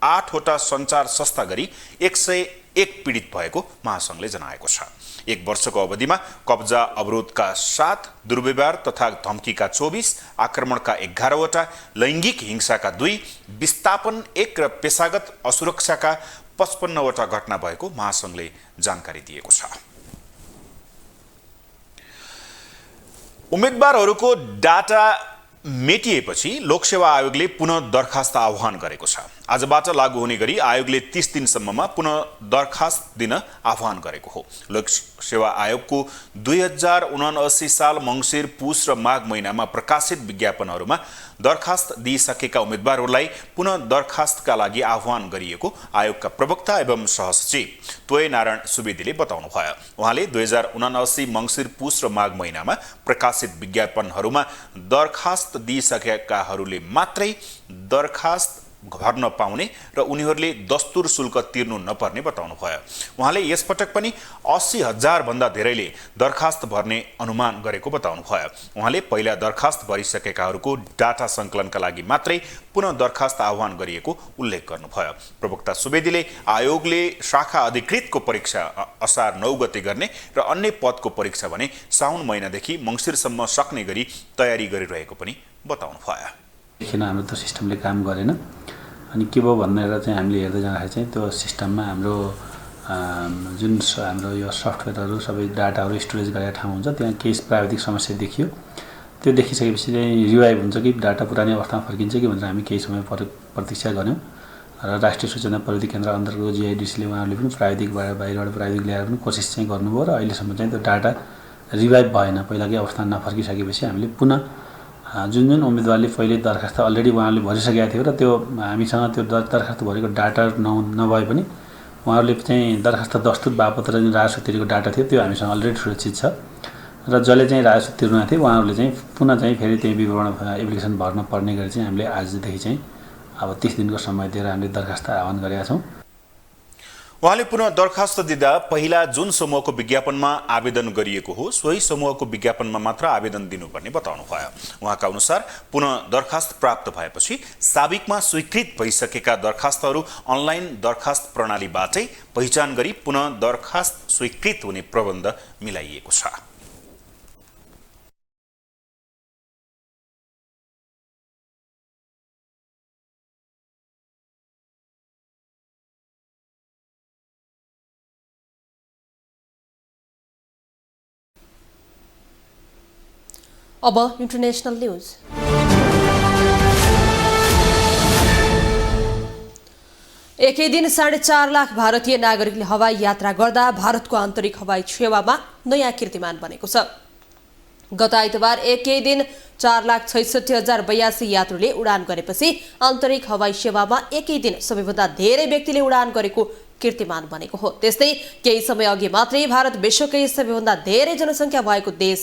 8वटा सञ्चार संस्था गरी 101 पीडित भएको महासंघले जनाएको छ। एक वर्षको अवधिमा कब्जा अवरोधका 7, दुर्व्यवहार तथा धम्कीका 24, आक्रमणका 11वटा, लैङ्गिक हिंसाका 2, विस्थापन 1 र पेशागत असुरक्षाका 55वटा घटना भएको महासंघले जानकारी दिएको छ। उम्मेदवारहरूको डाटा मेटिएपछि लोकसेवा आयोगले पुनः दरखास्त आह्वान गरेको छ। आजबाट लागू हुने गरी आयोगले 30 दिनसम्ममा पुनः दरखास्त दिन आह्वान गरेको हो। लोकसेवा आयोगको 2079 साल मङ्सिर, पुस र माघ महिनामा प्रकाशित विज्ञापनहरूमा दरखास्त दिइसकेका उम्मेदवारहरूलाई पुनः दरखास्तका लागि आह्वान गरिएको आयोगका प्रवक्ता एवं सहसचिव तोय नारायण सुवेदीले बताउनुभयो। उहाँले 2079 मङ्सिर, पुस र माघ महिनामा प्रकाशित विज्ञापनहरूमा दरखास्त दिइसकेकाहरूले मात्रै दरखास्त भर्न पाउने र उनीहरूले दस्तुर शुल्क तिर्नु नपर्ने बताउनुभयो। उहाँले यसपटक पनि 80,000 भन्दा धेरैले दरखास्त भर्ने अनुमान गरेको बताउनुभयो। उहाँले पहिला दरखास्त भरिसकेकाहरूको डाटा सङ्कलनका लागि मात्रै पुनः दरखास्त आह्वान गरिएको उल्लेख गर्नुभयो। प्रवक्ता सुवेदीले आयोगले शाखा अधिकृतको परीक्षा असार 9 गते गर्ने र अन्य पदको परीक्षा भने साउन महिनादेखि मङ्सिरसम्म सक्ने गरी तयारी गरिरहेको पनि बताउनुभयो। किन हाम्रो त सिस्टमले काम गरेन अनि के भयो भनेर चाहिँ हामीले हेर्दै जाँदाखेरि चाहिँ त्यो सिस्टममा हाम्रो जुन हाम्रो यो सफ्टवेयरहरू सबै डाटाहरू स्टोरेज गरेको ठाउँ हुन्छ त्यहाँ केही प्राविधिक समस्या देखियो। त्यो देखिसकेपछि चाहिँ रिभाइभ हुन्छ कि डाटा पुरानै अवस्थामा फर्किन्छ कि भनेर हामी केही समय प्रतीक्षा गऱ्यौँ र राष्ट्रिय सूचना प्रविधि केन्द्र अन्तर्गत GIDC ले उहाँहरूले पनि प्राविधिकबाट बाहिरबाट प्राविधिक ल्याएर पनि कोसिस चाहिँ गर्नुभयो र अहिलेसम्म चाहिँ त्यो डाटा रिभाइभ भएन। पहिलाकै अवस्थामा नफर्किसकेपछि हामीले पुनः जुन उम्मेदवारले पहिले दरखास्त अलरेडी उहाँहरूले भरिसकेका थियो र त्यो हामीसँग त्यो दरखास्त भरेको डाटा नभए पनि उहाँहरूले चाहिँ दरखास्त दस्तुर बापत र जुन राजस्व तिरेको डाटा थियो त्यो हामीसँग अलरेडी सुरक्षित छ र जसले चाहिँ राजस्व तिर्नु थियो उहाँहरूले चाहिँ पुनः चाहिँ फेरि त्यही विवरण एप्लिकेसन भर्न पर्ने गरी चाहिँ हामीले आजदेखि चाहिँ अब 30 दिनको समय दिएर हामीले दरखास्त आह्वान गरेका छौँ। उहाँले पुनः दरखास्त दिँदा पहिला जुन समूहको विज्ञापनमा आवेदन गरिएको हो सोही समूहको विज्ञापनमा मात्र आवेदन दिनुपर्ने बताउनुभयो। उहाँका अनुसार पुनः दरखास्त प्राप्त भएपछि साबिकमा स्वीकृत भइसकेका दरखास्तहरू अनलाइन दरखास्त प्रणालीबाटै पहिचान गरी पुनः दरखास्त स्वीकृत हुने प्रबन्ध मिलाइएको छ। अब इन्टरनेशनल न्यूज। एकै दिन 4.5 लाख भारतीय नागरिकले हवाई यात्रा गर्दा भारतको आन्तरिक हवाई सेवामा नयाँ कीर्तिमान बनेको छ। गत आइतबार एकै दिन 4,66,082 यात्रुले उडान गरेपछि आन्तरिक हवाई सेवामा एकै दिन सबैभन्दा धेरै व्यक्तिले उडान गरेको कीर्तिमान बनेको हो। त्यस्तै केही समय अघि मात्रै भारत विश्वकै सबैभन्दा धेरै जनसङ्ख्या भएको देश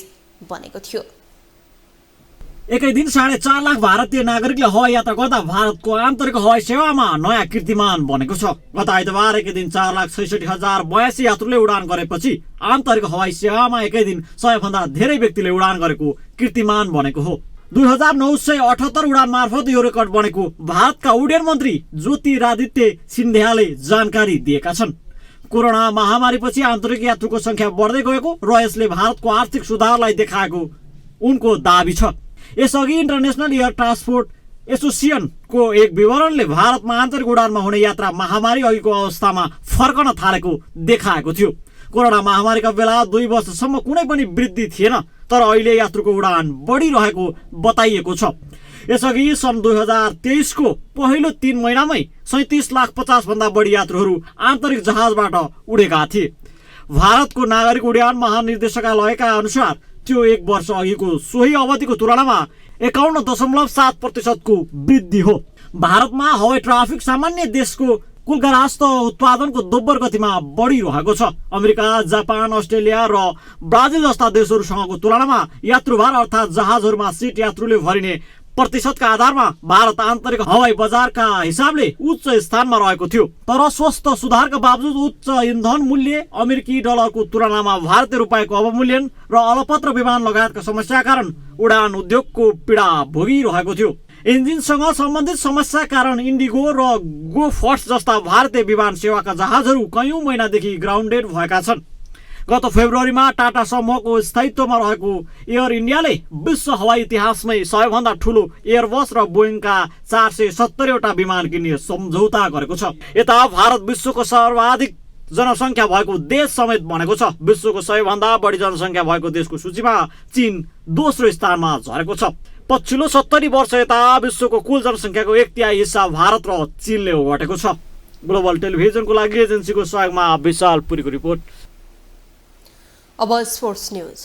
बनेको थियो। एकै दिन 4.5 लाख भारतीय नागरिकले हवाई यात्रा गर्दा भारतको आन्तरिक हवाई सेवामा नयाँ कीर्तिमान बनेको छ। गत आइतबार एकै दिन 4,66,082 यात्रुले उडान गरेपछि आन्तरिक हवाई सेवामा एकै दिन सबैभन्दा धेरै व्यक्तिले उडान गरेको कीर्तिमान बनेको हो। 2,978 उडान मार्फत यो रेकर्ड बनेको भारतका उड्डयन मन्त्री ज्योतिरादित्य सिन्धियाले जानकारी दिएका छन्। कोरोना महामारीपछि आन्तरिक यात्रुको संख्या बढ्दै गएको र यसले भारतको आर्थिक सुधारलाई देखाएको उनको दाबी छ। यसअघि इन्टरनेशनल एयर ट्रान्सपोर्ट एसोसिएसनको एक विवरणले भारतमा आन्तरिक उडानमा हुने यात्रा महामारी अघिको अवस्थामा फर्कन थालेको देखाएको थियो। कोरोना महामारीका बेला 2 वर्षसम्म कुनै पनि वृद्धि थिएन, तर अहिले यात्रुको उडान बढिरहेको बताइएको छ। यसअघि सन् 2023 को पहिलो 3 महिनामै 37,50,000 भन्दा बढी यात्रुहरू आन्तरिक जहाजबाट उडेका थिए। भारतको नागरिक उड्डयन महानिर्देशकालयका अनुसार त्यो 1 वर्ष अघिको सोही अवधिको तुलनामा 51.7% को वृद्धि हो। भारतमा हवाई ट्राफिक सामान्य देशको कुल घरायस्त उत्पादनको दोब्बर गतिमा बढिरहेको छ। अमेरिका, जापान, अस्ट्रेलिया र ब्राजिल जस्ता देशहरूसँगको तुलनामा यात्रुभार अर्थात् जहाजहरूमा सिट यात्रुले भरिने प्रतिशतका आधारमा भारत आन्तरिक हवाई बजारका हिसाबले उच्च स्थानमा रहेको थियो। तर स्वस्थ सुधारका बावजुद उच्च इन्धन मूल्य, अमेरिकी डलरको तुलनामा भारतीय रुपियाँको अवमूल्यन र अलपत्र विमान लगायतका समस्या कारण उडान उद्योगको पीडा भोगिरहेको थियो। इन्जिनसँग सम्बन्धित समस्या कारण इन्डिगो र गो फर्स्ट जस्ता भारतीय विमान सेवाका जहाजहरू कयौं महिनादेखि ग्राउन्डेड भएका छन्। गत फेब्रुअरीमा टाटा समूहको स्थायित्वमा रहेको एयर इन्डियाले विश्व हवाई इतिहासमै सबैभन्दा ठूलो एयरबस र बोइङका 470 वटा विमान किन्ने सम्झौता गरेको छ। यता भारत विश्वको सर्वाधिक जनसङ्ख्या भएको देश समेत बनेको छ। विश्वको सबैभन्दा बढी जनसङ्ख्या भएको देशको सूचीमा चीन दोस्रो स्थानमा झरेको छ। पछिल्लो 70 वर्ष यता विश्वको कुल जनसङ्ख्याको 1/3 हिस्सा भारत र चीनले ओगटेको छ। ग्लोबल टेलिभिजनको लागि एजेन्सीको सहयोगमा विशाल पुरीको रिपोर्ट। अब स्पोर्ट्स न्यूज।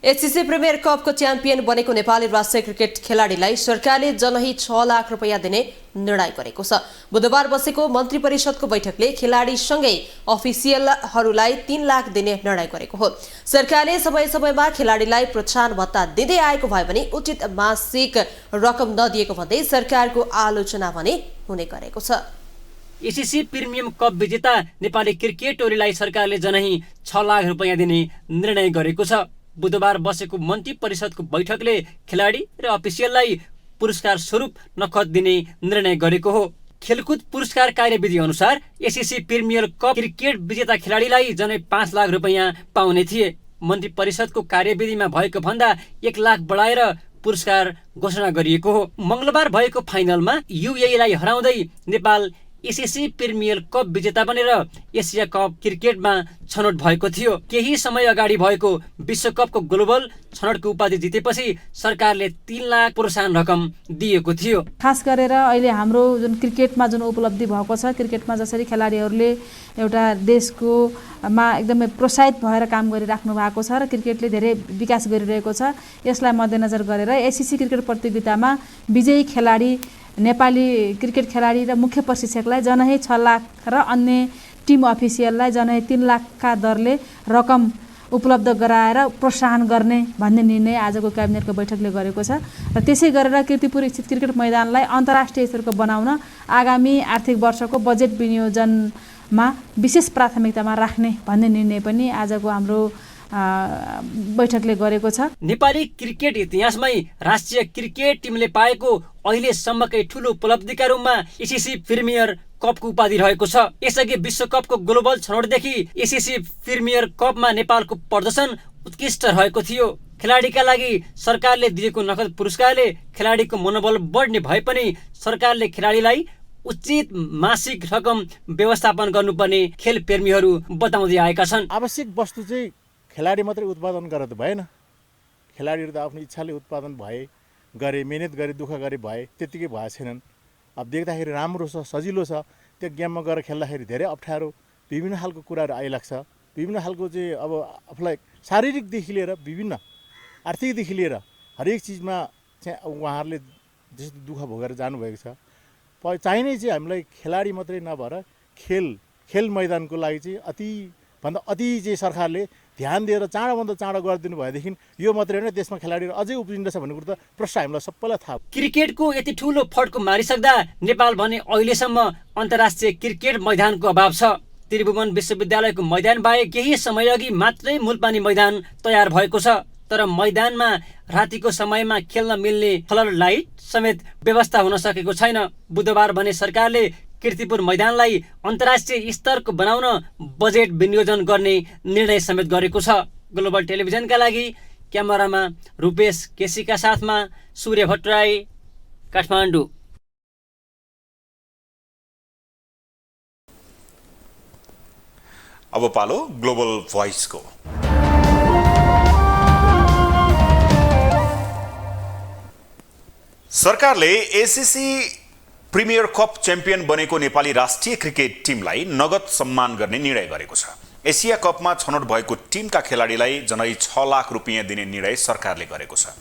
एचसीसी प्रिमियर कपको च्याम्पियन बनेको नेपाली राष्ट्रिय क्रिकेट खेलाडीलाई सरकारले जनही 6 लाख रुपैयाँ दिने निर्णय गरेको छ। बुधबार बसेको मन्त्री परिषदको बैठकले खेलाडीसँगै अफिसियलहरूलाई 3 लाख दिने निर्णय गरेको हो। सरकारले समय समयमा खेलाडीलाई प्रोत्साहन भत्ता दिँदै आएको भए पनि उचित मासिक रकम नदिएको भन्दै सरकारको आलोचना भने हुने गरेको छ। एसीसी प्रिमियम कप विजेता नेपाली क्रिकेट टोलीलाई सरकारले जनही 6 लाख रुपैयाँ दिने निर्णय गरेको छ। बुधबार बसेको मन्त्री परिषदको बैठकले खेलाडी र अफिसियललाई पुरस्कार स्वरूप नगद दिने निर्णय गरेको हो। खेलकुद पुरस्कार कार्यविधि अनुसार एसीसी प्रिमियर कप क्रिकेट विजेता खेलाडीलाई जनै 5 लाख रुपैयाँ पाउने थिए। मन्त्री परिषदको कार्यविधिमा भएको भन्दा 1 लाख बढाएर पुरस्कार घोषणा गरिएको हो। मंगलबार भएको फाइनलमा युएईलाई हराउँदै नेपाल एसीसी प्रिमियर कप विजेता बनेर एसिया कप क्रिकेटमा छनौट भएको थियो। केही समय अगाडि भएको विश्वकपको ग्लोबल छनौटको उपाधि जितेपछि सरकारले 3 लाख प्रोत्साहन रकम दिएको थियो। खास गरेर अहिले हाम्रो जुन क्रिकेटमा जुन उपलब्धि भएको छ, क्रिकेटमा जसरी खेलाडीहरूले एउटा देशको मा एकदमै प्रोत्साहित भएर काम गरिराख्नु भएको छ र क्रिकेटले धेरै विकास गरिरहेको छ, यसलाई मध्यनजर गरेर एसीसी क्रिकेट प्रतियोगितामा विजयी खेलाडी नेपाली क्रिकेट खेलाडी र मुख्य प्रशिक्षकलाई जनही 6 लाख र अन्य टिम अफिसियललाई जनही 3 लाखका दरले रकम उपलब्ध गराएर प्रोत्साहन गर्ने भन्ने निर्णय आजको क्याबिनेटको बैठकले गरेको छ र त्यसै गरेर कीर्तिपुर स्थित क्रिकेट मैदानलाई अन्तर्राष्ट्रिय स्तरको बनाउन आगामी आर्थिक वर्षको बजेट विनियोजनमा विशेष प्राथमिकतामा राख्ने भन्ने निर्णय पनि आजको हाम्रो बैठकले गरेको छ। नेपाली क्रिकेट इतिहासमै राष्ट्रिय क्रिकेट टिमले पाएको अहिलेसम्मकै ठूलो उपलब्धिका रूपमा एसीसी प्रिमियर कपको उपाधि रहेको छ। यसअघि विश्वकपको ग्लोबल छनौटदेखि एसीसी प्रिमियर कपमा नेपालको प्रदर्शन उत्कृष्ट रहेको थियो। खेलाडीका लागि सरकारले दिएको नगद पुरस्कारले खेलाडीको मनोबल बढ्ने भए पनि सरकारले खेलाडीलाई उचित मासिक रकम व्यवस्थापन गर्नुपर्ने खेल प्रेमीहरू बताउँदै आएका छन्। आवश्यक वस्तु चाहिँ खेलाडी मात्रै उत्पादन गरेर त भएन। खेलाडीहरू त आफ्नो इच्छाले उत्पादन भए, गरे, मेहनत गरे, दुःख गरे भए, त्यतिकै भए छैनन्। अब देख्दाखेरि राम्रो छ, सजिलो छ। त्यो गेममा गएर खेल्दाखेरि धेरै अप्ठ्यारो विभिन्न खालको कुराहरू आइलाग्छ। विभिन्न खालको चाहिँ अब आफूलाई शारीरिकदेखि लिएर विभिन्न आर्थिकदेखि लिएर हरेक चिजमा चाहिँ उहाँहरूले जस्तो दुःख भोगेर जानुभएको छ। चाहिने चाहिँ हामीलाई खेलाडी मात्रै नभएर खेल मैदानको लागि चाहिँ अति चाहिँ सरकारले ध्यान दिएर चाँडोभन्दा चाँडो गरिदिनु भएदेखि यो मात्रै होइन, देशमा खेलाडीहरू अझै उब्जिँदैछ भन्ने कुरो त प्रश्न हामीलाई सबैलाई थाहा। क्रिकेटको यति ठूलो फड्को मारिसक्दा नेपाल भने अहिलेसम्म अन्तर्राष्ट्रिय क्रिकेट मैदानको अभाव छ। त्रिभुवन विश्वविद्यालयको मैदान बाहेक केही समय अघि मात्रै मुलपानी मैदान तयार भएको छ, तर मैदानमा रातिको समयमा खेल्न मिल्ने फ्लड लाइट समेत व्यवस्था हुन सकेको छैन। बुधबार भने सरकारले कीर्तिपुर मैदानलाई अन्तर्राष्ट्रिय स्तरको बनाउन बजेट विनियोजन गर्ने निर्णय समेत गरेको छ। ग्लोबल टेलिभिजनका लागि क्यामेरामा रूपेश केसीका साथमा सूर्य भट्टराई, काठमाडौँ। अब पालो ग्लोबल भोइसको। सरकारले एसीसी प्रिमियर कप च्याम्पियन बनेको नेपाली राष्ट्रिय क्रिकेट टिमलाई नगद सम्मान गर्ने निर्णय गरेको छ। एसिया कपमा छनौट भएको टिमका खेलाडीलाई जनै 6 लाख रुपैयाँ दिने निर्णय सरकारले गरेको छ।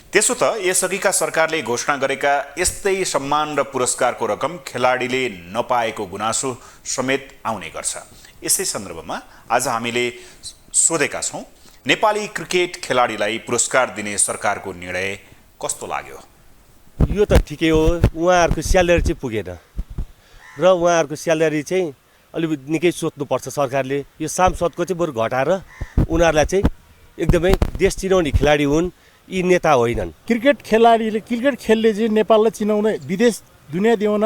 त्यसो त यसअघिका सरकारले घोषणा गरेका यस्तै सम्मान र पुरस्कारको रकम खेलाडीले नपाएको गुनासो समेत आउने गर्छ। यसै सन्दर्भमा आज हामीले सोधेका छौँ, नेपाली क्रिकेट खेलाडीलाई पुरस्कार दिने सरकारको निर्णय कस्तो लाग्यो? यो त ठिकै हो, उहाँहरूको स्यालेरी चाहिँ पुगेन र उहाँहरूको स्यालेरी चाहिँ अलिक निकै सोध्नुपर्छ सरकारले। यो सांसदको चाहिँ बरु घटाएर उनीहरूलाई चाहिँ एकदमै देश चिनाउने खेलाडी हुन्, यी नेता होइनन्। क्रिकेट खेलाडीले क्रिकेट खेलले चाहिँ नेपाललाई चिनाउने, विदेश दुनियाँ देउन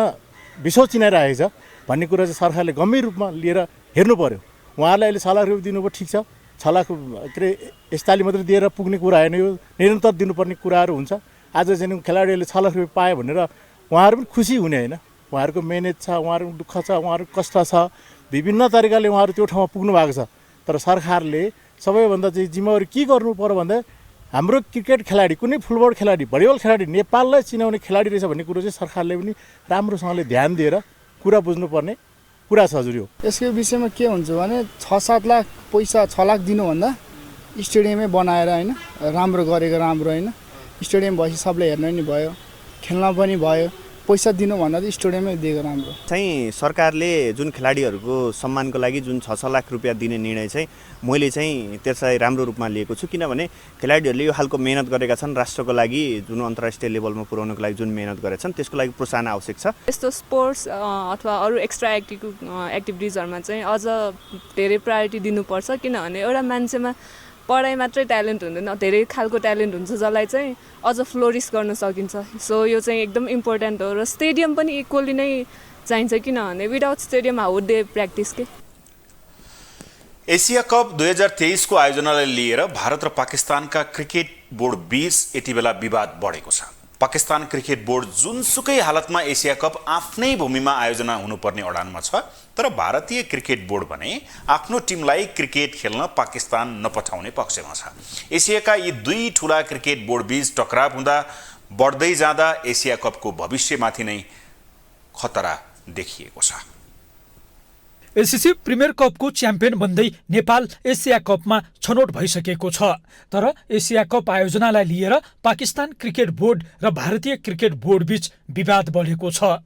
विश्व चिनाइरहेको छ भन्ने कुरा चाहिँ सरकारले गम्भीर रूपमा लिएर हेर्नु पर्यो। उहाँहरूलाई अहिले 6 लाख रुपियाँ दिनुभयो, ठिक छ, 6 लाख के अरे यसताली मात्रै दिएर पुग्ने कुरा होइन, यो निरन्तर दिनुपर्ने कुराहरू हुन्छ। आज चाहिँ खेलाडीहरूले 6 लाख रुपियाँ पायो भनेर उहाँहरू पनि खुसी हुने होइन। उहाँहरूको मेहनत छ, उहाँहरूको दुःख छ, उहाँहरूको कष्ट छ, विभिन्न तरिकाले उहाँहरू त्यो ठाउँमा पुग्नु भएको छ। तर सरकारले सबैभन्दा चाहिँ जिम्मेवारी के गर्नु पर्यो भन्दा हाम्रो क्रिकेट खेलाडी कुनै फुटबल खेलाडी भलिबल खेलाडी नेपाललाई चिनाउने खेलाडी रहेछ भन्ने कुरो चाहिँ सरकारले पनि राम्रोसँगले ध्यान दिएर कुरा बुझ्नुपर्ने कुरा छ हजुर। यसको विषयमा के हुन्छ भने 6-7 लाख पैसा 6 लाख दिनुभन्दा स्टेडियमै बनाएर होइन राम्रो गरेको राम्रो होइन। स्टेडियम भएपछि सबले हेर्न नि भयो, खेल्न पनि भयो, पैसा दिनुभन्दा चाहिँ स्टेडियमै दिएको राम्रो। चाहिँ सरकारले जुन खेलाडीहरूको सम्मानको लागि जुन 6-6 लाख रुपियाँ दिने निर्णय चाहिँ मैले चाहिँ त्यसलाई राम्रो रूपमा लिएको छु, किनभने खेलाडीहरूले यो खालको मेहनत गरेका छन्, राष्ट्रको लागि जुन अन्तर्राष्ट्रिय लेभलमा पुर्याउनको लागि जुन मेहनत गरेका छन् त्यसको लागि प्रोत्साहन आवश्यक छ। यस्तो स्पोर्ट्स अथवा अरू एक्स्ट्रा एक्टिभिटिजहरूमा चाहिँ अझ धेरै प्रायोरिटी दिनुपर्छ, किनभने एउटा मान्छेमा पढाइ मात्रै ट्यालेन्ट हुँदैन, धेरै खालको ट्यालेन्ट हुन्छ जसलाई चाहिँ अझ फ्लोरिस गर्न सकिन्छ। सो यो चाहिँ एकदम इम्पोर्टेन्ट हो र स्टेडियम पनि इक्वली नै चाहिन्छ, किनभने without stadium how day practice के। एसिया कप 2023 को आयोजनालाई लिएर भारत र पाकिस्तानका क्रिकेट बोर्ड बीच यति बेला विवाद बढेको छ। पाकिस्तान क्रिकेट बोर्ड जुनसुकै हालतमा एसिया कप आफ्नै भूमिमा आयोजना हुनुपर्ने अडानमा छ, तर भारतीय क्रिकेट बोर्ड भने आफ्नो टिमलाई क्रिकेट खेल्न पाकिस्तान नपठाउने पक्षमा छ। एसियाका यी दुई ठूला क्रिकेट बोर्ड बीच टकराव हुँदा बढ्दै जाँदा एसिया कपको भविष्यमाथि नै खतरा देखिएको छ। एसिसी प्रिमियर कपको च्याम्पियन बन्दै नेपाल एसिया कपमा छनौट भइसकेको छ, तर एसिया कप आयोजनालाई लिएर पाकिस्तान क्रिकेट बोर्ड र भारतीय क्रिकेट बोर्ड बीच विवाद बढेको छ।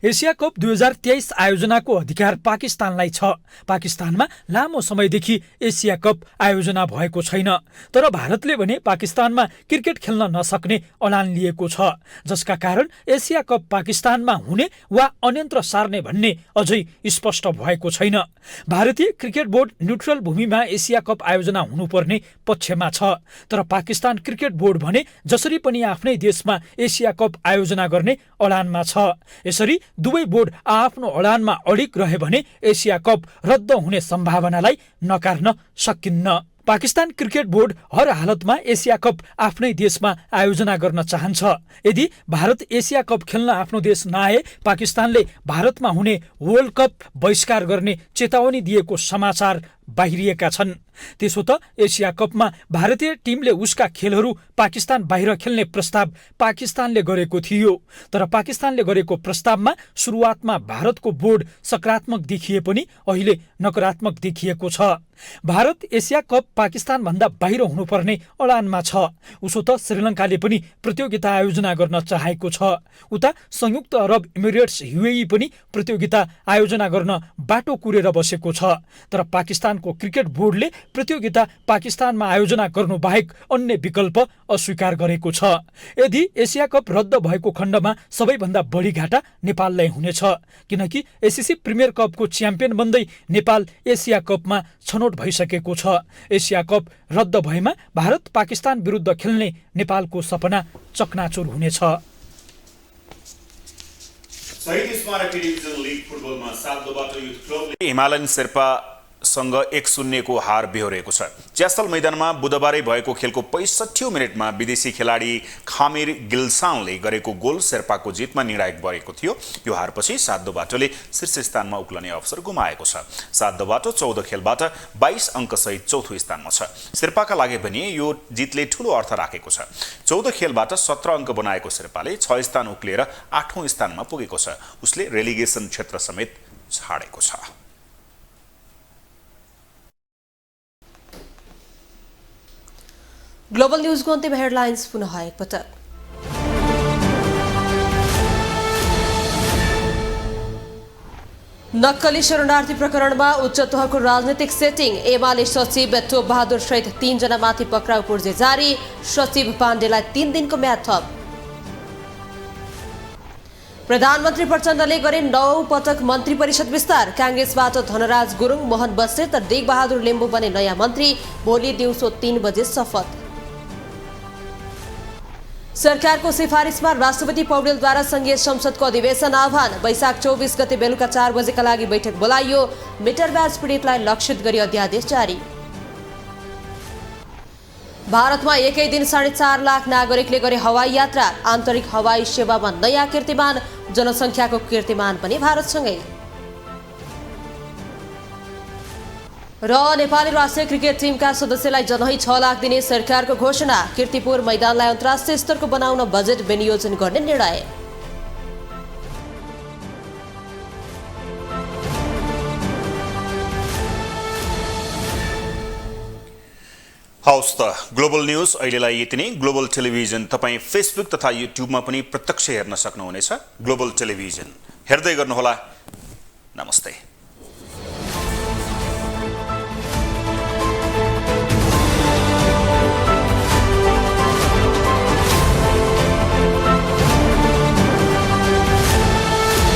एसिया कप 2023 आयोजनाको अधिकार पाकिस्तानलाई छ। पाकिस्तानमा लामो समयदेखि एसिया कप आयोजना भएको छैन, तर भारतले भने पाकिस्तानमा क्रिकेट खेल्न नसक्ने अडान लिएको छ, जसका कारण एसिया कप पाकिस्तानमा हुने वा अन्यन्त्र सार्ने भन्ने अझै स्पष्ट भएको छैन। भारतीय क्रिकेट बोर्ड न्युट्रल भूमिमा एसिया कप आयोजना हुनुपर्ने पक्षमा छ, तर पाकिस्तान क्रिकेट बोर्ड भने जसरी पनि आफ्नै देशमा एसिया कप आयोजना गर्ने अडानमा छ। यसरी दुवै बोर्ड आफ्नो अडानमा अडिग रहे भने एसिया कप रद्द हुने सम्भावनालाई नकार्न सकिन्न। पाकिस्तान क्रिकेट बोर्ड हर हालतमा एसिया कप आफ्नै देशमा आयोजना गर्न चाहन्छ। यदि भारत एसिया कप खेल्न आफ्नो देश नआए पाकिस्तानले भारतमा हुने वर्ल्ड कप बहिष्कार गर्ने चेतावनी दिएको समाचार बाहिरिएका छन्। त्यसो त एसिया कपमा भारतीय टिमले उसका खेलहरू पाकिस्तान बाहिर खेल्ने प्रस्ताव पाकिस्तानले गरेको थियो, तर पाकिस्तानले गरेको प्रस्तावमा सुरुवातमा भारतको बोर्ड सकारात्मक देखिए पनि अहिले नकारात्मक देखिएको छ। भारत एसिया कप पाकिस्तान भन्दा बाहिर हुनुपर्ने अडानमा छ। उसो त श्रीलङ्काले पनि प्रतियोगिता आयोजना गर्न चाहेको छ। उता संयुक्त अरब इमिरेट्स UAE पनि प्रतियोगिता आयोजना गर्न बाटो कुरेर बसेको छ, तर पाकिस्तानको क्रिकेट बोर्डले प्रतियोगिता पाकिस्तानमा आयोजना गर्नु बाहेक अन्य विकल्प अस्वीकार गरेको छ। यदि एसिया कप रद्द भएको खण्डमा सबैभन्दा बढी घाटा नेपाललाई हुनेछ, किनकि एसिसी प्रिमियर कपको च्याम्पियन बन्दै नेपाल एसिया कपमा छनौट भइसकेको छ। एसिया कप रद्द भएमा भारत पाकिस्तान विरुद्ध खेल्ने नेपालको सपना चकनाचुर हुनेछ। हिमालयन शेर्पासँग 1-0 को हार बेहोरेको छ। च्यासल मैदानमा बुधबारै भएको खेलको 65औं मिनेटमा विदेशी खेलाडी खामिर गिल्सानले गरेको गोल शेर्पाको जितमा निर्णायक बनेको थियो। यो हारपछि 7-2ले शीर्ष स्थानमा उक्लने अवसर गुमाएको छ। 7-2 14 खेलबाट 22 अङ्क सहित चौथो स्थानमा छ। शेर्पाका लागि भने यो जितले ठूलो अर्थ राखेको छ। 14 खेलबाट 17 अङ्क बनाएको शेर्पाले 6 स्थान उक्लिएर 8औं स्थानमा पुगेको छ। उसले रेलिगेसन क्षेत्र समेत छाडेको छ। ग्लोबल न्यूजको अन्तिम हेडलाइन्स पुनः एकपटक। नक्कली शरणार्थी प्रकरणमा उच्च तहको राजनीतिक सेटिङ। एमाले सचिव टोप बहादुर सहित 3 जनामाथि पक्राउ पूर्जे जारी। सचिव पाण्डेलाई 3 दिनको म्याद थप। प्रधानमन्त्री प्रचण्डले गरे 9 पटक मन्त्री परिषद विस्तार। कांग्रेसबाट धनराज गुरुङ, मोहन बस्नेत र डेग बहादुर लिम्बू बने नयाँ मन्त्री। भोलि दिउँसो 3 बजे शपथ। सरकारको सिफारिसमा राष्ट्रपति पौडेलद्वारा संघीय संसदको अधिवेशन आह्वान। वैशाख 24 गते बेलुका 4 बजेका लागि बैठक बोलाइयो। मिटर ब्याज पीडितलाई लक्षित गरी अध्यादेश जारी। भारतमा एकै दिन 4.5 लाख नागरिकले गरे हवाई यात्रा। आन्तरिक हवाई सेवामा नयाँ कीर्तिमान। जनसङ्ख्याको कीर्तिमान पनि भारतसँगै। र नेपाली राष्ट्रिय क्रिकेट टिमका सदस्यलाई जनही 6 लाख दिने सरकारको घोषणा। कीर्तिपुर मैदानलाई अन्तर्राष्ट्रिय स्तरको बनाउन बजेट विनियोजन गर्ने निर्णय। हवस् त ग्लोबल न्यूज अहिलेलाई यति नै। ग्लोबल टेलिभिजन तपाईँ फेसबुक तथा युट्युबमा पनि प्रत्यक्ष हेर्न सक्नुहुनेछ। ग्लोबल टेलिभिजन हेर्दै गर्नुहोला। नमस्ते।